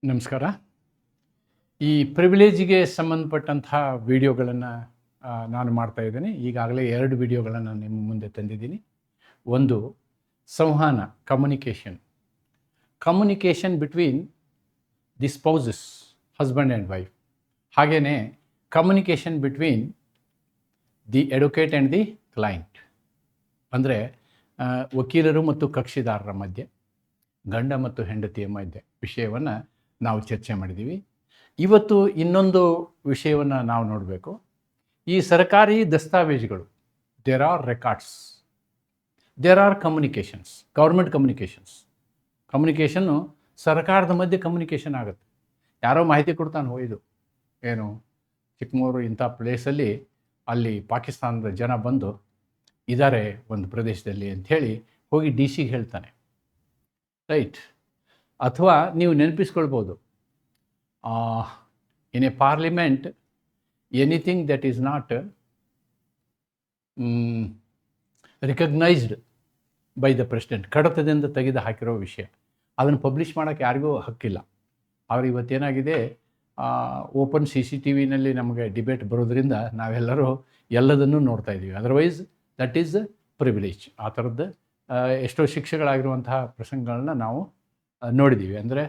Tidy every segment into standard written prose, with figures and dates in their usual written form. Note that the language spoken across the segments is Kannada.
ನಮಸ್ಕಾರ. ಈ ಪ್ರಿವಿಲೇಜಿಗೆ ಸಂಬಂಧಪಟ್ಟಂತಹ ವಿಡಿಯೋಗಳನ್ನು ನಾನು ಮಾಡ್ತಾ ಇದ್ದೀನಿ. ಈಗಾಗಲೇ 2 ವಿಡಿಯೋಗಳನ್ನು ನಿಮ್ಮ ಮುಂದೆ ತಂದಿದ್ದೀನಿ. ಒಂದು ಸಂವಹನ, communication between the spouses, husband and wife. ಹಾಗೆಯೇ communication between the advocate and the client, ಅಂದರೆ ವಕೀಲರು ಮತ್ತು ಕಕ್ಷಿದಾರರ ಮಧ್ಯೆ, ಗಂಡ ಮತ್ತು ಹೆಂಡತಿಯ ಮಧ್ಯೆ ವಿಷಯವನ್ನು ನಾವು ಚರ್ಚೆ ಮಾಡಿದ್ದೀವಿ. ಇವತ್ತು ಇನ್ನೊಂದು ವಿಷಯವನ್ನು ನಾವು ನೋಡಬೇಕು. ಈ ಸರ್ಕಾರಿ ದಸ್ತಾವೇಜುಗಳು, there are records, there are communications, government ಕಮ್ಯುನಿಕೇಷನ್ನು ಸರ್ಕಾರದ ಮಧ್ಯೆ ಕಮ್ಯುನಿಕೇಷನ್ ಆಗುತ್ತೆ. ಯಾರೋ ಮಾಹಿತಿ ಕೊಡ್ತಾನೆ, ಹೋಯ್ದು ಏನು ಚಿಕ್ಕಮಗಳೂರು ಇಂಥ ಪ್ಲೇಸಲ್ಲಿ ಅಲ್ಲಿ ಪಾಕಿಸ್ತಾನದ ಜನ ಬಂದು ಇದ್ದಾರೆ ಒಂದು ಪ್ರದೇಶದಲ್ಲಿ ಅಂಥೇಳಿ ಹೋಗಿ DC ಹೇಳ್ತಾನೆ, ರೈಟ್? ಅಥವಾ ನೀವು ನೆನಪಿಸ್ಕೊಳ್ಬೋದು, in a parliament anything that is not recognised by the president, ಕಡತದಿಂದ ತೆಗೆದು ಹಾಕಿರೋ ವಿಷಯ, ಅದನ್ನು ಪಬ್ಲಿಷ್ ಮಾಡೋಕ್ಕೆ ಯಾರಿಗೂ ಹಕ್ಕಿಲ್ಲ. ಆದರೆ ಇವತ್ತೇನಾಗಿದೆ, ಓಪನ್ CCTVನಲ್ಲಿ ನಮಗೆ ಡಿಬೇಟ್ ಬರೋದ್ರಿಂದ ನಾವೆಲ್ಲರೂ ಎಲ್ಲದನ್ನೂ ನೋಡ್ತಾ ಇದ್ದೀವಿ. Otherwise that is privilege. ಆ ಥರದ್ದು ಎಷ್ಟೋ ಶಿಕ್ಷೆಗಳಾಗಿರುವಂತಹ ಪ್ರಸಂಗಗಳನ್ನ ನಾವು ನೋಡಿದ್ದೀವಿ. ಅಂದರೆ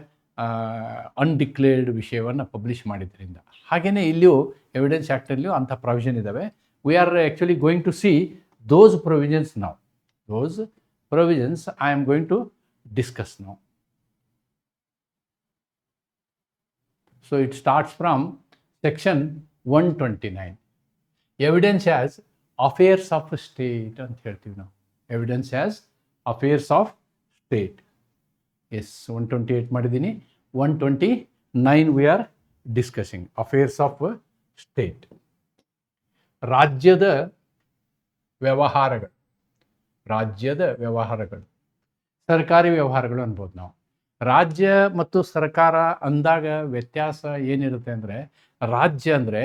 ಅನ್ಡಿಕ್ಲೇರ್ಡ್ ವಿಷಯವನ್ನು ಪಬ್ಲಿಷ್ ಮಾಡಿದ್ರಿಂದ. ಹಾಗೆಯೇ ಇಲ್ಲಿಯೂ ಎವಿಡೆನ್ಸ್ ಆ್ಯಕ್ಟಲ್ಲಿಯೂ ಅಂಥ ಪ್ರಾವಿಷನ್ ಇದ್ದಾವೆ. We are actually going to see those provisions now. Those provisions I am going to discuss now. So it starts from section 129. Evidence as affairs of state ಅಂತ ಹೇಳ್ತೀವಿ ನಾವು. Evidence as affairs of state. Yes, 128 ಮಾಡಿದ್ದೀನಿ. 129 we are discussing affairs of state. ರಾಜ್ಯದ ವ್ಯವಹಾರಗಳು, ಸರ್ಕಾರಿ ವ್ಯವಹಾರಗಳು ಅನ್ಬೋದು ನಾವು. ರಾಜ್ಯ ಮತ್ತು ಸರ್ಕಾರ ಅಂದಾಗ ವ್ಯತ್ಯಾಸ ಏನಿರುತ್ತೆ ಅಂದರೆ, ರಾಜ್ಯ ಅಂದರೆ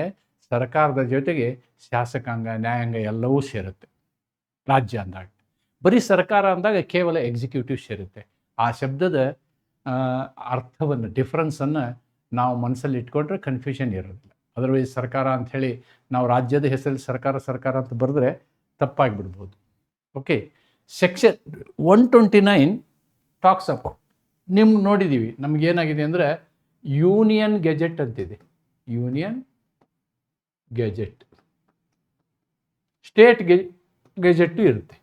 ಸರ್ಕಾರದ ಜೊತೆಗೆ ಶಾಸಕಾಂಗ, ನ್ಯಾಯಾಂಗ ಎಲ್ಲವೂ ಸೇರುತ್ತೆ ರಾಜ್ಯ ಅಂದಾಗ. ಬರೀ ಸರ್ಕಾರ ಅಂದಾಗ ಕೇವಲ ಎಕ್ಸಿಕ್ಯೂಟಿವ್ ಸೇರುತ್ತೆ. ಆ ಶಬ್ದದ ಅರ್ಥವನ್ನು, ಡಿಫ್ರೆನ್ಸನ್ನು ನಾವು ಮನಸ್ಸಲ್ಲಿ ಇಟ್ಕೊಂಡ್ರೆ ಕನ್ಫ್ಯೂಷನ್ ಇರೋದಿಲ್ಲ. ಅದರ್ವೈಸ್ ಸರ್ಕಾರ ಅಂಥೇಳಿ ನಾವು ರಾಜ್ಯದ ಹೆಸರಲ್ಲಿ ಸರ್ಕಾರ ಅಂತ ಬರೆದ್ರೆ ತಪ್ಪಾಗಿಬಿಡ್ಬೋದು. ಓಕೆ, ಸೆಕ್ಷನ್ 129 ಟಾಕ್ಸ್ ಅಬೌಟ್, ನಿಮ್ಗೆ ನೋಡಿದ್ದೀವಿ, ನಮಗೇನಾಗಿದೆ ಅಂದರೆ ಯೂನಿಯನ್ ಗೆಜೆಟ್ ಅಂತಿದೆ. ಯೂನಿಯನ್ ಗೆಜೆಟ್, ಸ್ಟೇಟ್ ಗೆಜೆಟ್ಟು ಇರುತ್ತೆ,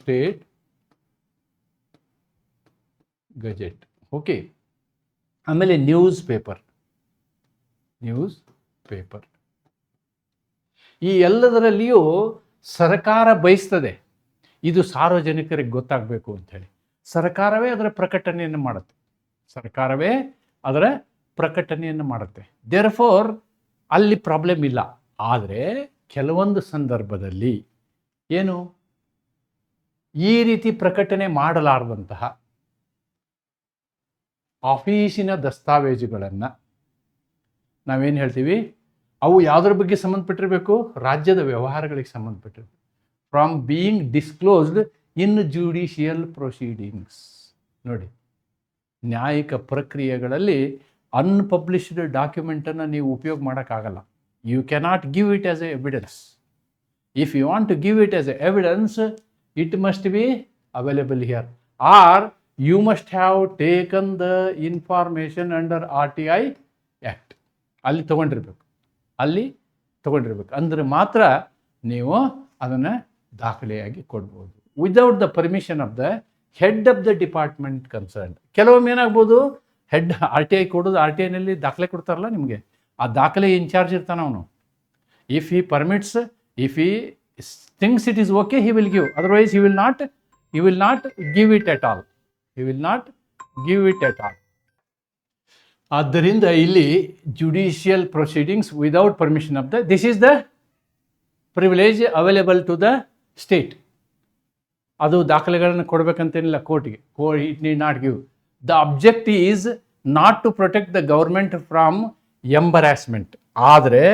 ಸ್ಟೇಟ್ ಗೆಜೆಟ್. ಓಕೆ, ಆಮೇಲೆ ನ್ಯೂಸ್ ಪೇಪರ್. ಈ ಎಲ್ಲದರಲ್ಲಿಯೂ ಸರ್ಕಾರ ಬಯಸ್ತದೆ ಇದು ಸಾರ್ವಜನಿಕರಿಗೆ ಗೊತ್ತಾಗಬೇಕು ಅಂಥೇಳಿ. ಸರ್ಕಾರವೇ ಅದರ ಪ್ರಕಟಣೆಯನ್ನು ಮಾಡುತ್ತೆ. ದೇರ್ಫೋರ್ ಅಲ್ಲಿ ಪ್ರಾಬ್ಲಮ್ ಇಲ್ಲ. ಆದರೆ ಕೆಲವೊಂದು ಸಂದರ್ಭದಲ್ಲಿ ಏನು, ಈ ರೀತಿ ಪ್ರಕಟಣೆ ಮಾಡಲಾರದಂತಹ ಆಫೀಸಿನ ದಸ್ತಾವೇಜುಗಳನ್ನು ನಾವೇನು ಹೇಳ್ತೀವಿ, ಅವು ಯಾವುದ್ರ ಬಗ್ಗೆ ಸಂಬಂಧಪಟ್ಟಿರಬೇಕು? ರಾಜ್ಯದ ವ್ಯವಹಾರಗಳಿಗೆ ಸಂಬಂಧಪಟ್ಟಿರಬೇಕು. From being disclosed in judicial proceedings. ನೋಡಿ, ನ್ಯಾಯಿಕ ಪ್ರಕ್ರಿಯೆಗಳಲ್ಲಿ ಅನ್ಪಬ್ಲಿಷ್ಡ್ ಡಾಕ್ಯುಮೆಂಟನ್ನು ನೀವು ಉಪಯೋಗ ಮಾಡೋಕ್ಕಾಗಲ್ಲ. You cannot give it as a evidence. If you want to give it as a evidence, it must be available here, or you must have taken the information under RTI act. ಅಲ್ಲಿ ತೊಗೊಂಡಿರ್ಬೇಕು ಅಂದರೆ ಮಾತ್ರ ನೀವು ಅದನ್ನು ದಾಖಲೆಯಾಗಿ ಕೊಡ್ಬೋದು. Without the permission of the head of the department concern. ಕೆಲವೊಮ್ಮೆ ಏನಾಗ್ಬೋದು, ಹೆಡ್ RTI ಕೊಡೋದು, RTIನಲ್ಲಿ ದಾಖಲೆ ಕೊಡ್ತಾರಲ್ಲ ನಿಮಗೆ, ಆ ದಾಖಲೆ ಇನ್ಚಾರ್ಜ್ ಇರ್ತಾನೆ ಅವನು. If he permits, if he thinks it is okay, he will give. Otherwise he will not give it at all. ಆದ್ದರಿಂದ ಇಲ್ಲಿ judicial proceedings without permission of this is the privilege available to the state. ಅದು ದಾಖಲೆಗಳನ್ನು ಕೊಡಬೇಕಂತೇನಿಲ್ಲ ಕೋರ್ಟ್ಗೆ. It need not give. The object is not to protect the government from embarrassment. ಆದರೆ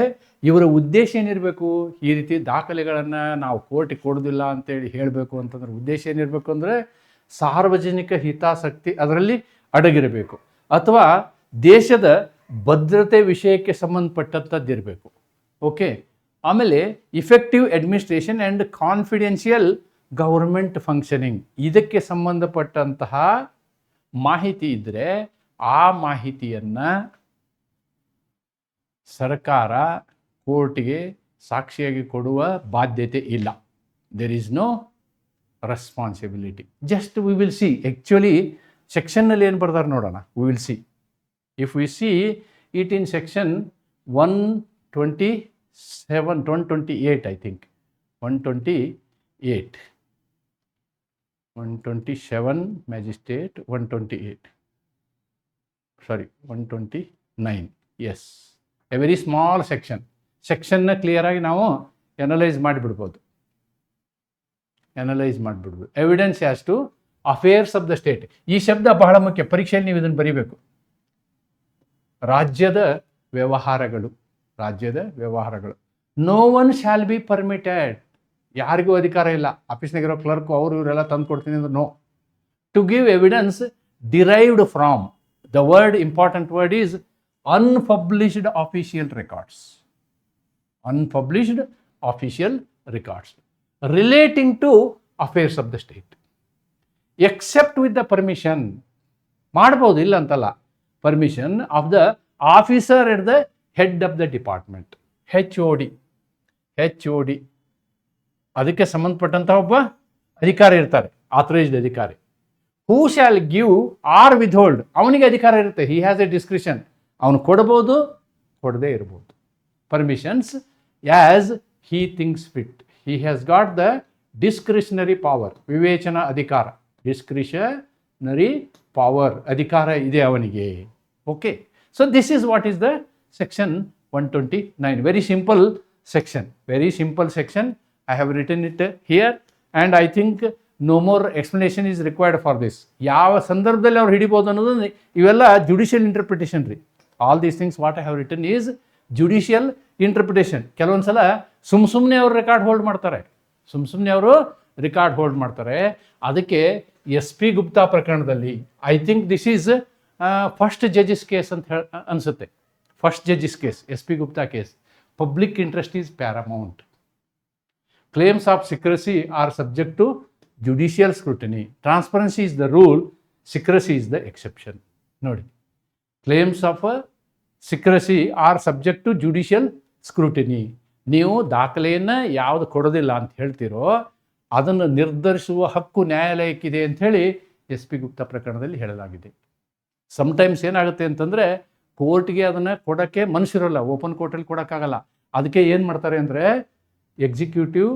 ಇವರ ಉದ್ದೇಶ ಏನಿರಬೇಕು, ಈ ರೀತಿ ದಾಖಲೆಗಳನ್ನು ನಾವು ಕೋರ್ಟಿಗೆ ಕೊಡೋದಿಲ್ಲ ಅಂತೇಳಿ ಹೇಳಬೇಕು ಅಂತಂದ್ರೆ ಉದ್ದೇಶ ಏನಿರಬೇಕು ಅಂದರೆ ಸಾರ್ವಜನಿಕ ಹಿತಾಸಕ್ತಿ ಅದರಲ್ಲಿ ಅಡಗಿರಬೇಕು, ಅಥವಾ ದೇಶದ ಭದ್ರತೆ ವಿಷಯಕ್ಕೆ ಸಂಬಂಧಪಟ್ಟಂಥದ್ದಿರಬೇಕು. ಓಕೆ, ಆಮೇಲೆ effective administration and confidential government functioning, ಇದಕ್ಕೆ ಸಂಬಂಧಪಟ್ಟಂತಹ ಮಾಹಿತಿ ಇದ್ದರೆ ಆ ಮಾಹಿತಿಯನ್ನು ಸರ್ಕಾರ ಕೋರ್ಟ್ಗೆ ಸಾಕ್ಷಿಯಾಗಿ ಕೊಡುವ ಬಾಧ್ಯತೆ ಇಲ್ಲ. There is no responsibility. Just we will see. Actually ಸೆಕ್ಷನ್ನಲ್ಲಿ ಏನು ಬರ್ತಾರೆ ನೋಡೋಣ. We will see. If we see it in section 128 I think 127 magistrate 129 yes, a very small ಸೆಕ್ಷನ್ನ ಕ್ಲಿಯರಾಗಿ ನಾವು ಎನಲೈಸ್ ಮಾಡಿಬಿಡ್ಬೋದು. Evidence as to affairs of the state. ಈ ಶಬ್ದ ಬಹಳ ಮುಖ್ಯ, ಪರೀಕ್ಷೆಯಲ್ಲಿ ನೀವು ಇದನ್ನು ಬರೀಬೇಕು. ರಾಜ್ಯದ ವ್ಯವಹಾರಗಳು. No one shall be permitted. ಯಾರಿಗೂ ಅಧಿಕಾರ ಇಲ್ಲ, ಆಫೀಸ್ನಾಗಿರೋ ಕ್ಲರ್ಕು ಅವರು ಇವರೆಲ್ಲ ತಂದು ಕೊಡ್ತೀನಿ ಅಂದ್ರೆ no. To give evidence derived from, the word important word is unpublished official records relating to affairs of the state, except with the permission, ಮಾಡಬಹುದು ಇಲ್ಲ ಅಂತಲ್ಲ, permission of the officer at the head of the department, HOD. ಅದಕ್ಕೆ ಸಂಬಂಧಪಟ್ಟಂತಹ ಒಬ್ಬ ಅಧಿಕಾರಿ ಇರ್ತಾರೆ, ಆಥರೈಸ್ಡ್ ಅಧಿಕಾರಿ. Who shall give or withhold, ಅವನಿಗೆ ಅಧಿಕಾರ ಇರುತ್ತೆ. He has a discretion. ಅವನು ಕೊಡ್ಬೋದು, ಕೊಡದೇ ಇರ್ಬೋದು. Permissions as he thinks fit. He has got the discretionary power, ವಿವೇಚನಾ ಅಧಿಕಾರ. ಡಿಸ್ಕ್ರಿಷನರಿ ಪವರ್, ಅಧಿಕಾರ ಇದೆ ಅವನಿಗೆ. Okay, so this is what is the section 129. Very simple section. I have written it here and I think no more explanation is required for this. ಯಾವ ಸಂದರ್ಭದಲ್ಲಿ ಅವ್ರು ಹಿಡಿಬೋದು ಅನ್ನೋದು ಇವೆಲ್ಲ ಜುಡಿಷಿಯಲ್ ಇಂಟರ್ಪ್ರಿಟೇಷನ್ ರೀ. All these things what I have written is judicial interpretation. ಕೆಲವೊಂದು ಸಲ ಸುಮ್ಮನೆ ಅವರು ರೆಕಾರ್ಡ್ ಹೋಲ್ಡ್ ಮಾಡ್ತಾರೆ. ಅದಕ್ಕೆ SP ಗುಪ್ತಾ ಪ್ರಕರಣದಲ್ಲಿ I think this is first judges case ಅಂತ ಅನಿಸುತ್ತೆ. First judges case, SP Gupta case. Public interest is Paramount. Claims of secrecy are subject to judicial scrutiny. Transparency is the rule, secrecy is the exception. ನೋಡಿ, claims of secrecy are subject to judicial scrutiny. ನೀವು ದಾಖಲೆಯನ್ನು ಯಾವುದು ಕೊಡೋದಿಲ್ಲ ಅಂತ ಹೇಳ್ತೀರೋ ಅದನ್ನು ನಿರ್ಧರಿಸುವ ಹಕ್ಕು ನ್ಯಾಯಾಲಯಕ್ಕಿದೆ ಅಂಥೇಳಿ SP ಗುಪ್ತಾ ಪ್ರಕರಣದಲ್ಲಿ ಹೇಳಲಾಗಿದೆ. ಸಮ್ಟೈಮ್ಸ್ ಏನಾಗುತ್ತೆ ಅಂತಂದರೆ ಕೋರ್ಟ್ಗೆ ಅದನ್ನು ಕೊಡೋಕ್ಕೆ ಮನಸ್ಸಿರೋಲ್ಲ, ಓಪನ್ ಕೋರ್ಟಲ್ಲಿ ಕೊಡೋಕ್ಕಾಗಲ್ಲ. ಅದಕ್ಕೆ ಏನು ಮಾಡ್ತಾರೆ ಅಂದರೆ ಎಕ್ಸಿಕ್ಯೂಟಿವ್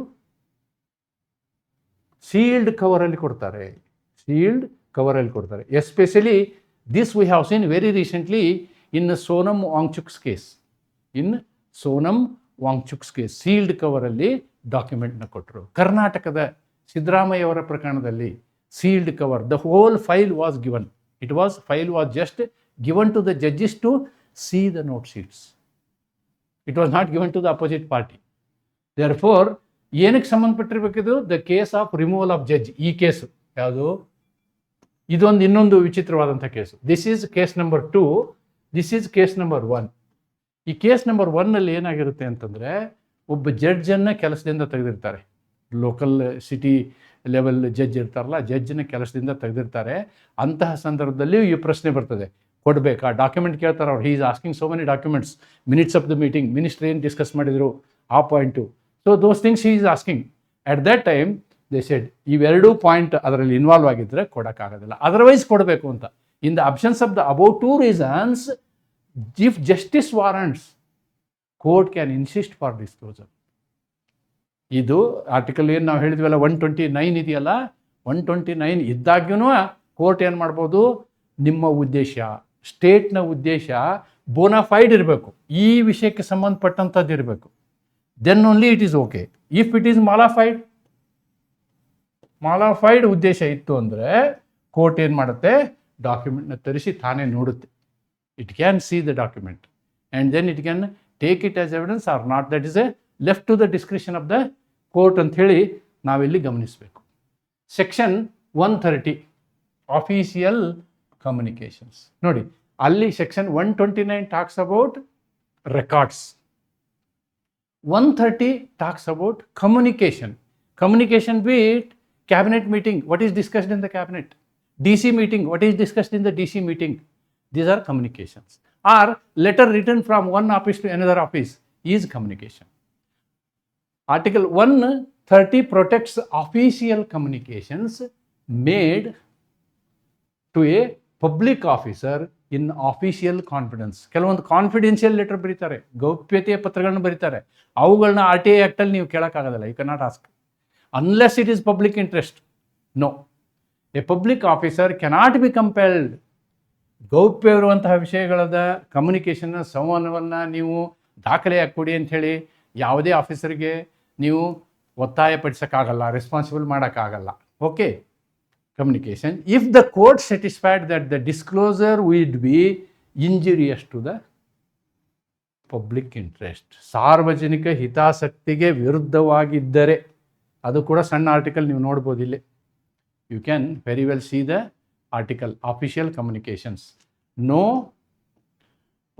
ಸೀಲ್ಡ್ ಕವರಲ್ಲಿ ಕೊಡ್ತಾರೆ. Especially this we have seen very recently in Sonam Wangchuk's case. Sealed ಕವರಲ್ಲಿ ಡಾಕ್ಯುಮೆಂಟ್ನ ಕೊಟ್ಟರು. ಕರ್ನಾಟಕದ ಸಿದ್ದರಾಮಯ್ಯ ಅವರ ಪ್ರಕರಣದಲ್ಲಿ sealed cover, the whole file was given. File was just given to the judges to see the note sheets. It was not given to the opposite party. Therefore ಏನಕ್ಕೆ ಸಂಬಂಧಪಟ್ಟಿರಬೇಕಿದು? The case of removal of judge. ಈ ಕೇಸು ಯಾವುದು? ಇನ್ನೊಂದು ವಿಚಿತ್ರವಾದಂಥ case. This is case number 2, this is case number 1. ಈ ಕೇಸ್ ನಂಬರ್ 1ನಲ್ಲಿ ಏನಾಗಿರುತ್ತೆ ಅಂತಂದರೆ, ಒಬ್ಬ ಜಡ್ಜನ್ನು ಕೆಲಸದಿಂದ ತೆಗೆದಿರ್ತಾರೆ. ಲೋಕಲ್ ಸಿಟಿ ಲೆವೆಲ್ ಜಡ್ಜ್ ಇರ್ತಾರಲ್ಲ, ಜಡ್ಜನ್ನ ಕೆಲಸದಿಂದ ತೆಗೆದಿರ್ತಾರೆ. ಅಂತಹ ಸಂದರ್ಭದಲ್ಲಿ ಈ ಪ್ರಶ್ನೆ ಬರ್ತದೆ, ಕೊಡಬೇಕಾ? ಡಾಕ್ಯುಮೆಂಟ್ ಕೇಳ್ತಾರೆ ಅವ್ರು. He is asking so many documents, minutes of the meeting, minister ಏನು ಡಿಸ್ಕಸ್ ಮಾಡಿದರು ಆ point. So those things he is asking. At that time they said ಇವೆರಡೂ ಪಾಯಿಂಟ್ ಅದರಲ್ಲಿ ಇನ್ವಾಲ್ವ್ ಆಗಿದ್ದರೆ ಕೊಡೋಕ್ಕಾಗೋದಿಲ್ಲ, ಅದರ್ವೈಸ್ ಕೊಡಬೇಕು ಅಂತ. In the absence of the above 2 reasons, if justice warrants, court can insist for disclosure. ಇದು ಆರ್ಟಿಕಲ್ ಏನು ನಾವು ಹೇಳಿದ್ವಲ್ಲ 129 ಇದೆಯಲ್ಲ, 129 ಇದ್ದಾಗ್ಯೂ ಕೋರ್ಟ್ ಏನು ಮಾಡ್ಬೋದು? ನಿಮ್ಮ ಉದ್ದೇಶ, ಸ್ಟೇಟ್ನ ಉದ್ದೇಶ ಬೋನಾಫೈಡ್ ಇರಬೇಕು, ಈ ವಿಷಯಕ್ಕೆ ಸಂಬಂಧಪಟ್ಟಂಥದ್ದು ಇರಬೇಕು. Then only it is okay. If it is mala fide ಉದ್ದೇಶ ಇತ್ತು ಅಂದರೆ ಕೋರ್ಟ್ ಏನು ಮಾಡುತ್ತೆ? ಡಾಕ್ಯುಮೆಂಟ್ನ ತರಿಸಿ ತಾನೇ ನೋಡುತ್ತೆ. It can see the document and then it can take it as evidence or not. That is a left to the discretion of the court ಅಂಥೇಳಿ ನಾವಿಲ್ಲಿ ಗಮನಿಸಬೇಕು. Section 130 official communications. ನೋಡಿ, ಅಲ್ಲಿ section 129 talks about records, 130 talks about communication. Communication be it cabinet meeting, what is discussed in the cabinet, DC meeting, what is discussed in the DC meeting. These are communications. Or letter written from one office to another office is communication. Article 130 protects official communications made to a public officer in official confidence. ಕೆಲವೊಂದು ಕಾನ್ಫಿಡೆನ್ಷಿಯಲ್ ಲೆಟರ್ ಬರೀತಾರೆ, ಗೌಪ್ಯತೆಯ ಪತ್ರಗಳನ್ನ ಬರೀತಾರೆ, ಅವುಗಳನ್ನ RTI ಆ್ಯಕ್ಟಲ್ಲಿ ನೀವು ಕೇಳೋಕ್ಕಾಗೋದಿಲ್ಲ. You cannot ask unless it is public interest. No, a public officer cannot be compelled. ಗೌಪ್ಯ ಇರುವಂತಹ ವಿಷಯಗಳದ ಕಮ್ಯುನಿಕೇಷನ್ ಸಂವಹನವನ್ನು ನೀವು ದಾಖಲೆಯಾಗಿ ಕೊಡಿ ಅಂಥೇಳಿ ಯಾವುದೇ ಆಫೀಸರ್ಗೆ ನೀವು ಒತ್ತಾಯಪಡಿಸೋಕ್ಕಾಗಲ್ಲ, ರೆಸ್ಪಾನ್ಸಿಬಲ್ ಮಾಡೋಕ್ಕಾಗಲ್ಲ. Okay, communication if the court satisfied that the disclosure would be injurious to the public interest, ಸಾರ್ವಜನಿಕ ಹಿತಾಸಕ್ತಿಗೆ ವಿರುದ್ಧವಾಗಿದ್ದರೆ, ಅದು ಕೂಡ ಸಣ್ಣ ಆರ್ಟಿಕಲ್ ನೀವು ನೋಡ್ಬೋದು ಇಲ್ಲಿ. You can very well see the article. Official communications, no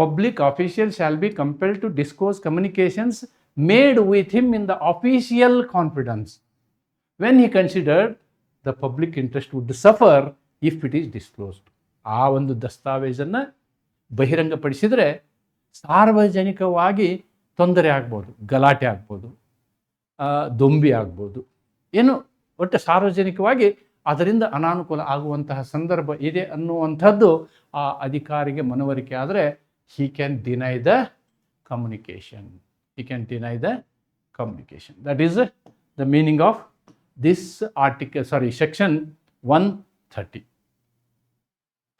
public official shall be compelled to disclose communications made with him in the official confidence when he considered the public interest would suffer if it is disclosed. ಆ ಒಂದು ದಸ್ತಾವೇಜನ್ನು ಬಹಿರಂಗಪಡಿಸಿದರೆ ಸಾರ್ವಜನಿಕವಾಗಿ ತೊಂದರೆ ಆಗ್ಬೋದು, ಗಲಾಟೆ ಆಗ್ಬೋದು, ದೊಂಬಿ ಆಗ್ಬೋದು, ಏನು ಒಟ್ಟು ಸಾರ್ವಜನಿಕವಾಗಿ ಅದರಿಂದ ಅನಾನುಕೂಲ ಆಗುವಂತಹ ಸಂದರ್ಭ ಇದೆ ಅನ್ನುವಂಥದ್ದು ಆ ಅಧಿಕಾರಿಗೆ ಮನವರಿಕೆ ಆದರೆ he can deny the communication. He can deny the communication. That is the meaning of this article, section 130.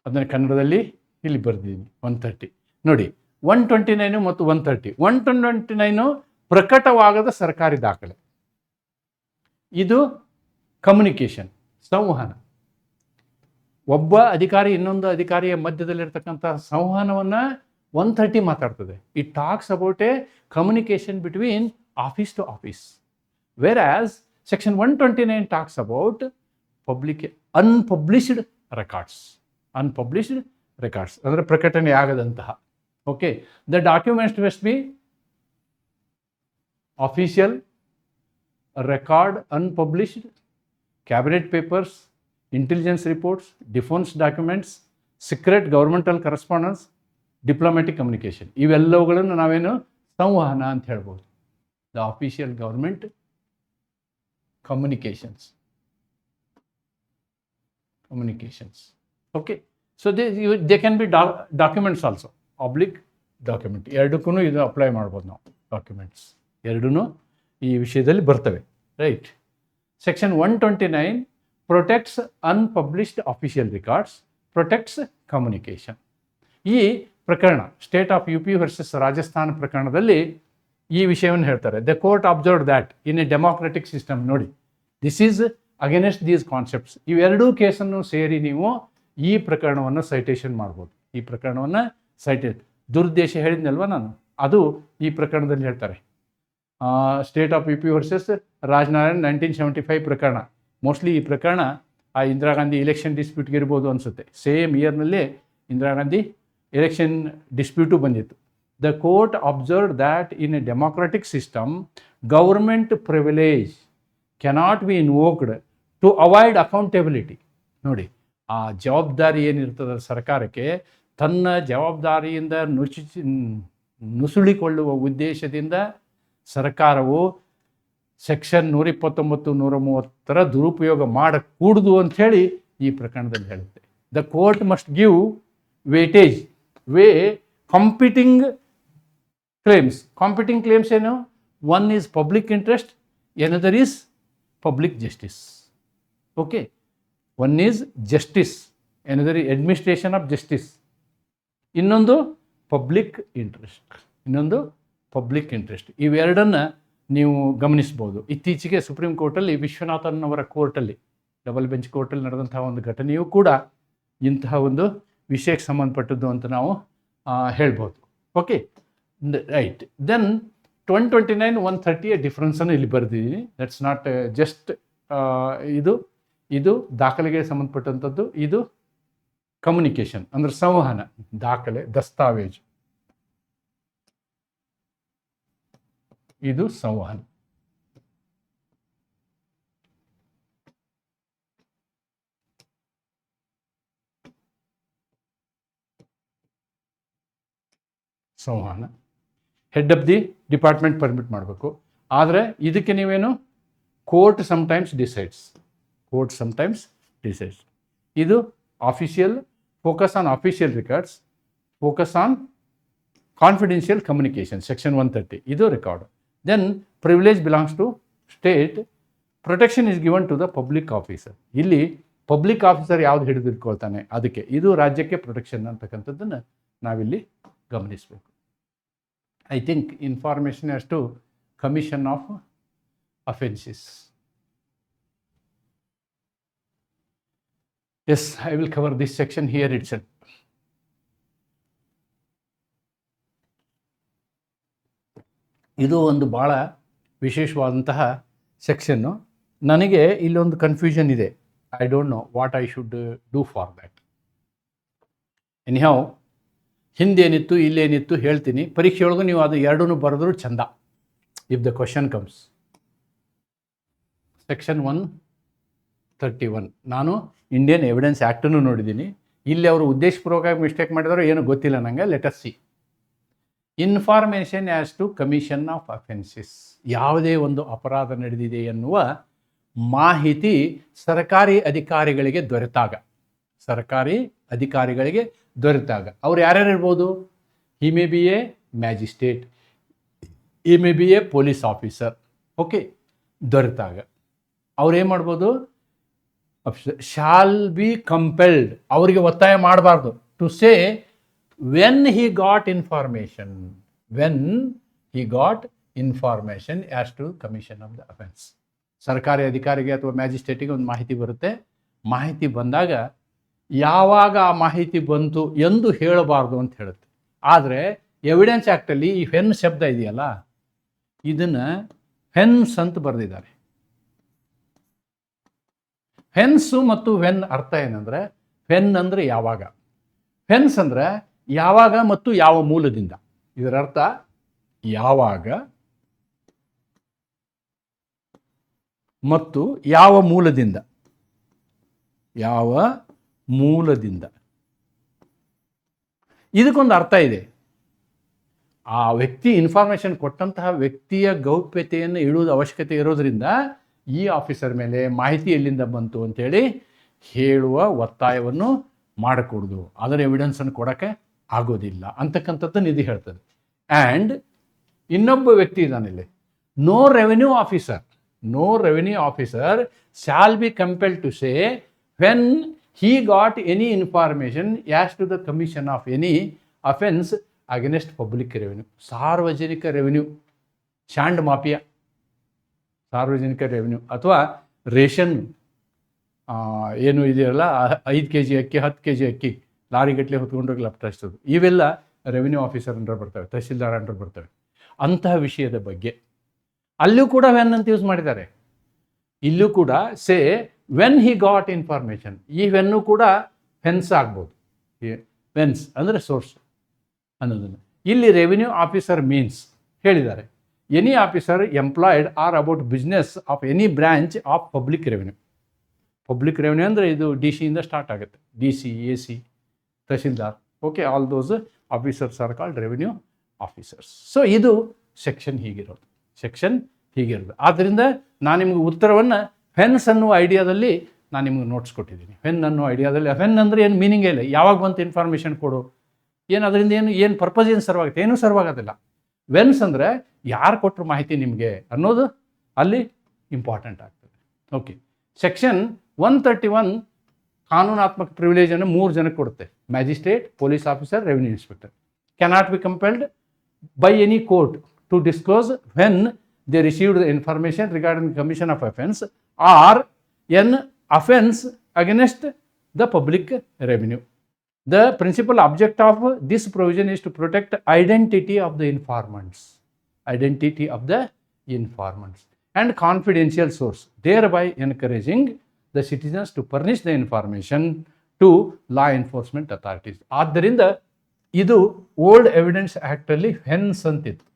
ಅದನ್ನು ಕನ್ನಡದಲ್ಲಿ ಇಲ್ಲಿ ಬರೆದಿದ್ದೀನಿ 130 ನೋಡಿ. 129 ಮತ್ತು 130. 129 ಪ್ರಕಟವಾಗದ ಸರ್ಕಾರಿ ದಾಖಲೆ, ಇದು ಕಮ್ಯುನಿಕೇಷನ್, ಸಂವಹನ. ಒಬ್ಬ ಅಧಿಕಾರಿ ಇನ್ನೊಂದು ಅಧಿಕಾರಿಯ ಮಧ್ಯದಲ್ಲಿರ್ತಕ್ಕಂಥ ಸಂವಹನವನ್ನು 130 ಮಾತಾಡ್ತದೆ. It talks about a communication between office to office. Whereas Section 129 talks about unpublished records. Unpublished records ಅಂದರೆ ಪ್ರಕಟಣೆ ಆಗದಂತಹ. Okay, the documents must be official, record unpublished, cabinet papers, intelligence reports, defence documents, secret governmental correspondence, diplomatic communication. ಇವೆಲ್ಲವುಗಳನ್ನು ನಾವೇನು ಸಂವಹನ ಅಂತ ಹೇಳ್ಬೋದು. The official government communications. Okay, so they can be documents also, oblique document. ಎರಡಕ್ಕೂ ಇದು ಅಪ್ಲೈ ಮಾಡ್ಬೋದು ನಾವು. ಡಾಕ್ಯುಮೆಂಟ್ಸ್ ಎರಡೂ ಈ ವಿಷಯದಲ್ಲಿ ಬರ್ತವೆ, right. Section 129 protects unpublished official records, protects communication. ಈ ಪ್ರಕರಣ state of UP versus Rajasthan ಪ್ರಕರಣದಲ್ಲಿ ಈ ವಿಷಯವನ್ನು ಹೇಳ್ತಾರೆ. The court observed that in a democratic system. ನೋಡಿ, this is against these concepts. ಇವೆರಡೂ ಕೇಸನ್ನು ಸೇರಿ ನೀವು ಈ ಪ್ರಕರಣವನ್ನು ಸೈಟೇಷನ್ ಮಾಡ್ಬೋದು. ಈ ಪ್ರಕರಣವನ್ನು ದುರುದ್ದೇಶ ಹೇಳಿದ್ನಲ್ವ ನಾನು, ಅದು ಈ ಪ್ರಕರಣದಲ್ಲಿ ಹೇಳ್ತಾರೆ. State of UP versus Rajnarayan 1975 ಪ್ರಕರಣ. ಮೋಸ್ಟ್ಲಿ ಈ ಪ್ರಕರಣ ಆ ಇಂದಿರಾ ಗಾಂಧಿ ಎಲೆಕ್ಷನ್ ಡಿಸ್ಪ್ಯೂಟ್ಗೆ ಇರ್ಬೋದು ಅನಿಸುತ್ತೆ. ಸೇಮ್ ಇಯರ್ನಲ್ಲೇ ಇಂದಿರಾ ಗಾಂಧಿ ಎಲೆಕ್ಷನ್ ಡಿಸ್ಪ್ಯೂಟು ಬಂದಿತ್ತು. The court observed that in a democratic system, government privilege cannot be invoked to avoid accountability. ನೋಡಿ, ಆ ಜವಾಬ್ದಾರಿ ಏನಿರ್ತದೆ ಸರ್ಕಾರಕ್ಕೆ, ತನ್ನ ಜವಾಬ್ದಾರಿಯಿಂದ ನುಸುಳಿಕೊಳ್ಳುವ ಉದ್ದೇಶದಿಂದ ಸರ್ಕಾರವು ಸೆಕ್ಷನ್ 129, 130 ದುರುಪಯೋಗ ಮಾಡಕೂಡದು ಅಂಥೇಳಿ ಈ ಪ್ರಕರಣದಲ್ಲಿ ಹೇಳುತ್ತೆ. The court must give weightage competing claims ಏನು? One is public interest, another is public justice. Okay, one is justice, another is administration of justice, ಇನ್ನೊಂದು ಪಬ್ಲಿಕ್ ಇಂಟ್ರೆಸ್ಟ್. ಇವೆರಡನ್ನು ನೀವು ಗಮನಿಸ್ಬೋದು. ಇತ್ತೀಚೆಗೆ ಸುಪ್ರೀಂ ಕೋರ್ಟಲ್ಲಿ ವಿಶ್ವನಾಥನ್ ಅವರ ಕೋರ್ಟಲ್ಲಿ, ಡಬಲ್ ಬೆಂಚ್ ಕೋರ್ಟಲ್ಲಿ ನಡೆದಂತಹ ಒಂದು ಘಟನೆಯೂ ಕೂಡ ಇಂತಹ ಒಂದು ವಿಷಯಕ್ಕೆ ಸಂಬಂಧಪಟ್ಟದ್ದು ಅಂತ ನಾವು ಹೇಳ್ಬೋದು. Okay, right. ದೆನ್ 129, 130 ಡಿಫ್ರೆನ್ಸನ್ನು ಇಲ್ಲಿ ಬರೆದಿದ್ದೀನಿ. ದಟ್ಸ್ ನಾಟ್ ಜಸ್ಟ್ ಇದು ದಾಖಲೆಗೆ ಸಂಬಂಧಪಟ್ಟಂಥದ್ದು, ಇದು ಕಮ್ಯುನಿಕೇಷನ್ ಅಂದ್ರೆ ಸಂವಹನ, ದಾಖಲೆ, ದಸ್ತಾವೇಜು, ಇದು ಸಂವಹನ. ಸಂವಹನ head of the department permit ಮಾಡಬೇಕು. ಆದರೆ ಇದಕ್ಕೆ ನೀವೇನು ಕೋರ್ಟ್ ಸಮಟೈಮ್ಸ್ ಡಿಸೈಡ್ಸ್, ಇದು official, focus on official records, focus on confidential communication, section 130, ಇದು record. Then privilege belongs to state, protection is given to the public officer. ಇಲ್ಲಿ ಪಬ್ಲಿಕ್ ಆಫೀಸರ್ ಯಾವ್ದು ಹಿಡಿದಿಟ್ಕೊಳ್ತಾನೆ ಅದಕ್ಕೆ, ಇದು ರಾಜ್ಯಕ್ಕೆ ಪ್ರೊಟೆಕ್ಷನ್ ಅಂತಕ್ಕಂಥದ್ದನ್ನು ನಾವಿಲ್ಲಿ ಗಮನಿಸಬೇಕು. I think information as to commission of offences. Yes, I will cover this section here itself. ಇದು ಒಂದು ಭಾಳ ವಿಶೇಷವಾದಂತಹ ಸೆಕ್ಷನ್ನು. ನನಗೆ ಇಲ್ಲೊಂದು ಕನ್ಫ್ಯೂಷನ್ ಇದೆ. I don't know what I should do for that. Anyhow ಹಿಂದೇನಿತ್ತು ಇಲ್ಲೇನಿತ್ತು ಹೇಳ್ತೀನಿ. ಪರೀಕ್ಷೆಯೊಳಗೂ ನೀವು ಅದು ಎರಡೂ ಬರೆದ್ರೂ ಚಂದ, if the question comes. Section 131, ನಾನು ಇಂಡಿಯನ್ ಎವಿಡೆನ್ಸ್ ಆ್ಯಕ್ಟನ್ನು ನೋಡಿದ್ದೀನಿ. ಇಲ್ಲಿ ಅವರು ಉದ್ದೇಶಪೂರ್ವಕವಾಗಿ ಮಿಸ್ಟೇಕ್ ಮಾಡಿದಾರೋ ಏನೋ ಗೊತ್ತಿಲ್ಲ ನನಗೆ. Let us see. Information as to commission of offences, ಯಾವುದೇ ಒಂದು ಅಪರಾಧ ನಡೆದಿದೆ ಎನ್ನುವ ಮಾಹಿತಿ ಸರ್ಕಾರಿ ಅಧಿಕಾರಿಗಳಿಗೆ ದೊರೆತಾಗ ಅವ್ರು ಯಾರ್ಯಾರು ಇರ್ಬೋದು? He may be a magistrate, he may be a police officer. Okay, ದೊರೆತಾಗ ಅವ್ರು ಏನು ಮಾಡ್ಬೋದು? ಶಾಲ್ ಬಿ ಕಂಪೆಲ್ಡ್, ಅವರಿಗೆ ಒತ್ತಾಯ ಮಾಡಬಾರ್ದು, to say when he got information as to commission of the offence. ಸರ್ಕಾರಿ ಅಧಿಕಾರಿಗೆ ಅಥವಾ ಮ್ಯಾಜಿಸ್ಟ್ರೇಟಿಗೆ ಒಂದು ಮಾಹಿತಿ ಬರುತ್ತೆ. ಮಾಹಿತಿ ಬಂದಾಗ ಯಾವಾಗ ಆ ಮಾಹಿತಿ ಬಂತು ಎಂದು ಹೇಳಬಾರ್ದು ಅಂತ ಹೇಳುತ್ತೆ. ಆದರೆ ಎವಿಡೆನ್ಸ್ ಆ್ಯಕ್ಟಲ್ಲಿ ಈ ವೆನ್ ಶಬ್ದ ಇದೆಯಲ್ಲ, ಇದನ್ನು ವೆನ್ಸ್ ಅಂತ ಬರೆದಿದ್ದಾರೆ. ವೆನ್ಸು ಮತ್ತು ವೆನ್ ಅರ್ಥ ಏನಂದರೆ, ವೆನ್ ಅಂದರೆ ಯಾವಾಗ, ವೆನ್ಸ್ ಅಂದರೆ ಯಾವಾಗ ಮತ್ತು ಯಾವ ಮೂಲದಿಂದ. ಇದರ ಅರ್ಥ ಯಾವಾಗ ಮತ್ತು ಯಾವ ಮೂಲದಿಂದ. ಇದಕ್ಕೊಂದು ಅರ್ಥ ಇದೆ. ಆ ವ್ಯಕ್ತಿ ಇನ್ಫಾರ್ಮೇಷನ್ ಕೊಟ್ಟಂತಹ ವ್ಯಕ್ತಿಯ ಗೌಪ್ಯತೆಯನ್ನು ಇಡುವುದು ಅವಶ್ಯಕತೆ ಇರೋದರಿಂದ ಈ ಆಫೀಸರ್ ಮೇಲೆ ಮಾಹಿತಿ ಎಲ್ಲಿಂದ ಬಂತು ಅಂತೇಳಿ ಹೇಳುವ ಒತ್ತಾಯವನ್ನು ಮಾಡಕೂಡದು, ಅದರ ಎವಿಡೆನ್ಸನ್ನು ಕೊಡೋಕ್ಕೆ ಆಗೋದಿಲ್ಲ ಅಂತಕ್ಕಂಥದ್ದನ್ನು ಇದು ಹೇಳ್ತದೆ. ಆ್ಯಂಡ್ ಇನ್ನೊಬ್ಬ ವ್ಯಕ್ತಿ ಇದ್ದಾನಿಲ್ಲಿ, no revenue officer shall be compelled to say when he got any information as to the commission of any offense against public revenue. ಸಾರ್ವಜನಿಕ ರೆವೆನ್ಯೂ, ಶಾಂಡ್ ಮಾಫಿಯಾ, ಸಾರ್ವಜನಿಕ ರೆವೆನ್ಯೂ ಅಥವಾ ರೇಷನ್ ಏನು ಇದೆಯಲ್ಲ, 5 kg ಅಕ್ಕಿ 10 kg ಅಕ್ಕಿ ಲಾರಿಗಟ್ಟಲೆ ಹೊತ್ಕೊಂಡೋಗಿ ಲಪ್ಟಾಯಿಸೋದು, ಇವೆಲ್ಲ ರೆವೆನ್ಯೂ ಆಫೀಸರ್ ಅಂಡರ್ ಬರ್ತವೆ, ತಹಸೀಲ್ದಾರ್ ಅಂಡರ್ ಬರ್ತವೆ. ಅಂತಹ ವಿಷಯದ ಬಗ್ಗೆ ಅಲ್ಲೂ ಕೂಡ ವೆನ್ ಅಂತ ಯೂಸ್ ಮಾಡಿದ್ದಾರೆ. ಇಲ್ಲೂ ಕೂಡ ಸೇ ವೆನ್ ಹಿ ಗಾಟ್ ಇನ್ಫಾರ್ಮೇಷನ್, ಈ ವೆನ್ನು ಕೂಡ ವೆನ್ಸ್ ಆಗ್ಬೋದು. ವೆನ್ಸ್ ಅಂದರೆ ಸೋರ್ಸ್ ಅನ್ನೋದನ್ನು. ಇಲ್ಲಿ ರೆವಿನ್ಯೂ ಆಫೀಸರ್ ಮೀನ್ಸ್ ಹೇಳಿದ್ದಾರೆ, any officer employed R about business of any branch of public revenue. Public revenue ಅಂದರೆ ಇದು DC ಇಂದ ಸ್ಟಾರ್ಟ್ ಆಗುತ್ತೆ. DC, AC, tahsildar, okay, all those officers are called revenue officers. So ಇದು ಸೆಕ್ಷನ್ ಹೀಗಿರೋದು. ಆದ್ದರಿಂದ ನಾನು ನಿಮಗೆ ಉತ್ತರವನ್ನು ವೆನ್ಸ್ ಅನ್ನುವ ಐಡಿಯಾದಲ್ಲಿ ನಾನು ನಿಮಗೆ ನೋಟ್ಸ್ ಕೊಟ್ಟಿದ್ದೀನಿ. ವೆನ್ ಅನ್ನೋ ಐಡಿಯಾದಲ್ಲಿ, ವೆನ್ ಅಂದರೆ ಏನು ಮೀನಿಂಗೇ ಇಲ್ಲ. ಯಾವಾಗ ಬಂತು ಇನ್ಫಾರ್ಮೇಷನ್ ಕೊಡು, ಏನು ಅದರಿಂದ ಏನು ಪರ್ಪಸ್ ಏನು ಸರ್ವ್ ಆಗುತ್ತೆ? ಏನೂ ಸರ್ವ್ ಆಗೋದಿಲ್ಲ. ವೆನ್ಸ್ ಅಂದರೆ ಯಾರು ಕೊಟ್ಟರು ಮಾಹಿತಿ ನಿಮಗೆ ಅನ್ನೋದು ಅಲ್ಲಿ ಇಂಪಾರ್ಟೆಂಟ್ ಆಗ್ತದೆ. ಓಕೆ, ಸೆಕ್ಷನ್ 131 ಕಾನೂನಾತ್ಮಕ ಪ್ರಿವಿಲೇಜನ್ನು 3 ಜನಕ್ಕೆ ಕೊಡುತ್ತೆ: magistrate, police officer, revenue inspector. Cannot be compelled by any court to disclose when they received the information regarding the commission of offense or an offense against the public revenue. The principal object of this provision is to protect identity of the informants and confidential source, thereby encouraging the citizens to furnish the information to law enforcement authorities. ಆದ್ದರಿಂದ ಇದು ಓಲ್ಡ್ ಎವಿಡೆನ್ಸ್ ಆ್ಯಕ್ಟಲ್ಲಿ ಫೆನ್ಸ್ ಅಂತಿತ್ತು.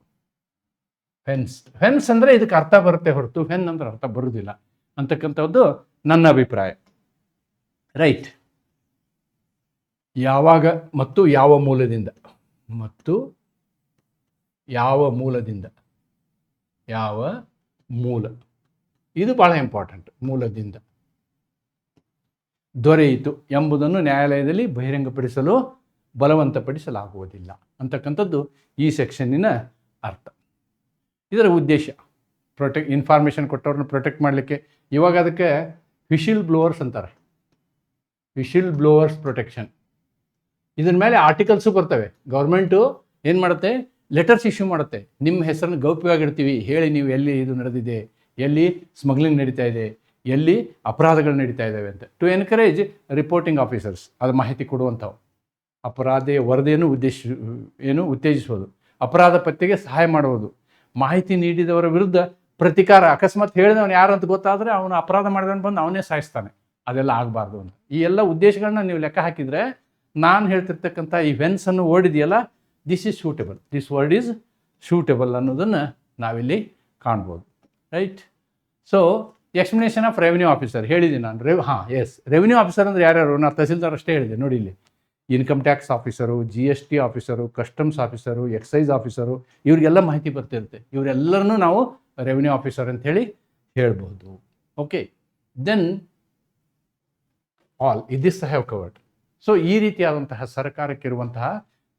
ಫೆನ್ಸ್ ಅಂದರೆ ಇದಕ್ಕೆ ಅರ್ಥ ಬರುತ್ತೆ ಹೊರತು ಫೆನ್ ಅಂದ್ರೆ ಅರ್ಥ ಬರುವುದಿಲ್ಲ ಅಂತಕ್ಕಂಥದ್ದು ನನ್ನ ಅಭಿಪ್ರಾಯ. ರೈಟ್. ಯಾವಾಗ ಮತ್ತು ಯಾವ ಮೂಲದಿಂದ ಯಾವ ಮೂಲ, ಇದು ಬಹಳ ಇಂಪಾರ್ಟೆಂಟ್. ಮೂಲದಿಂದ ದೊರೆಯಿತು ಎಂಬುದನ್ನು ನ್ಯಾಯಾಲಯದಲ್ಲಿ ಬಹಿರಂಗಪಡಿಸಲು ಬಲವಂತಪಡಿಸಲಾಗುವುದಿಲ್ಲ ಅಂತಕ್ಕಂಥದ್ದು ಈ ಸೆಕ್ಷನ್ನಿನ ಅರ್ಥ. ಇದರ ಉದ್ದೇಶ ಇನ್ಫಾರ್ಮೇಷನ್ ಕೊಟ್ಟವ್ರನ್ನ ಪ್ರೊಟೆಕ್ಟ್ ಮಾಡಲಿಕ್ಕೆ. ಇವಾಗ ಅದಕ್ಕೆ ವಿಶಿಲ್ ಬ್ಲೋವರ್ಸ್ ಅಂತಾರೆ, ವಿಶಿಲ್ ಬ್ಲೋವರ್ಸ್ ಪ್ರೊಟೆಕ್ಷನ್. ಇದ್ರ ಮೇಲೆ ಆರ್ಟಿಕಲ್ಸು ಬರ್ತವೆ. ಗೌರ್ಮೆಂಟು ಏನು ಮಾಡುತ್ತೆ, ಲೆಟರ್ಸ್ ಇಶ್ಯೂ ಮಾಡುತ್ತೆ, ನಿಮ್ಮ ಹೆಸರನ್ನು ಗೌಪ್ಯವಾಗಿರ್ತೀವಿ, ಹೇಳಿ ನೀವು ಎಲ್ಲಿ ಇದು ನಡೆದಿದೆ, ಎಲ್ಲಿ ಸ್ಮಗ್ಲಿಂಗ್ ನಡೀತಾ ಇದೆ, ಎಲ್ಲಿ ಅಪರಾಧಗಳು ನಡೀತಾ ಇದ್ದಾವೆ ಅಂತ. ಟು ಎನ್ಕರೇಜ್ ರಿಪೋರ್ಟಿಂಗ್ ಆಫೀಸರ್ಸ್, ಅದು ಮಾಹಿತಿ ಕೊಡುವಂಥವು. ಅಪರಾಧ ವರದಿಯನ್ನು ಉತ್ತೇಜಿಸುವುದು, ಅಪರಾಧ ಪತ್ತೆಗೆ ಸಹಾಯ ಮಾಡುವುದು, ಮಾಹಿತಿ ನೀಡಿದವರ ವಿರುದ್ಧ ಪ್ರತಿಕಾರ. ಅಕಸ್ಮಾತ್ ಹೇಳಿದವನು ಯಾರು ಅಂತ ಗೊತ್ತಾದರೆ ಅವನು ಅಪರಾಧ ಮಾಡಿದವನು ಬಂದು ಅವನೇ ಸಾಯಿಸ್ತಾನೆ. ಅದೆಲ್ಲ ಆಗಬಾರ್ದು ಅಂತ. ಈ ಎಲ್ಲ ಉದ್ದೇಶಗಳನ್ನ ನೀವು ಲೆಕ್ಕ ಹಾಕಿದರೆ ನಾನು ಹೇಳ್ತಿರ್ತಕ್ಕಂಥ ಈ ವೆನ್ಸನ್ನು ಓಡಿದೆಯಲ್ಲ, this is suitable, this word is suitable ಅನ್ನೋದನ್ನು ನಾವಿಲ್ಲಿ ಕಾಣ್ಬೋದು. Right. So explanation of revenue officer ಹೇಳಿದ್ದೀನಿ ನಾನು. ರೆವಿನ್ಯೂ ಆಫೀಸರ್ ಅಂದರೆ ಯಾರ್ಯಾರು? ನಾನು ತಹಸೀಲ್ದಾರ್ ಅಷ್ಟೇ ಹೇಳಿದೆ. ನೋಡಿ ಇಲ್ಲಿ income tax officer, GST officer, customs officer, excise officer, ಇವರಿಗೆಲ್ಲ ಮಾಹಿತಿ ಬರ್ತಿರುತ್ತೆ. ಇವರೆಲ್ಲರನ್ನೂ ನಾವು ರೆವಿನ್ಯೂ ಆಫೀಸರ್ ಅಂಥೇಳಿ ಹೇಳ್ಬೋದು. Okay, then all this have covered. So ಈ ರೀತಿಯಾದಂತಹ ಸರ್ಕಾರಕ್ಕಿರುವಂತಹ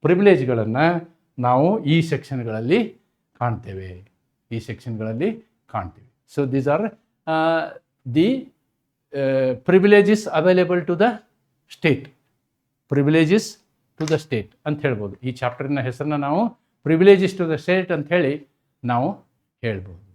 ಪ್ರಿವಿಲೇಜ್ಗಳನ್ನು ನಾವು ಈ ಸೆಕ್ಷನ್ಗಳಲ್ಲಿ ಕಾಣ್ತೇವೆ. So these are the privileges available to the state. ಅಂತ ಹೇಳ್ಬೋದು. ಈ ಚಾಪ್ಟರ್ನ ಹೆಸರನ್ನ ನಾವು ಪ್ರಿವಿಲೇಜಸ್ ಟು ದ ಸ್ಟೇಟ್ ಅಂತ ಹೇಳಿ ನಾವು ಹೇಳ್ಬೋದು.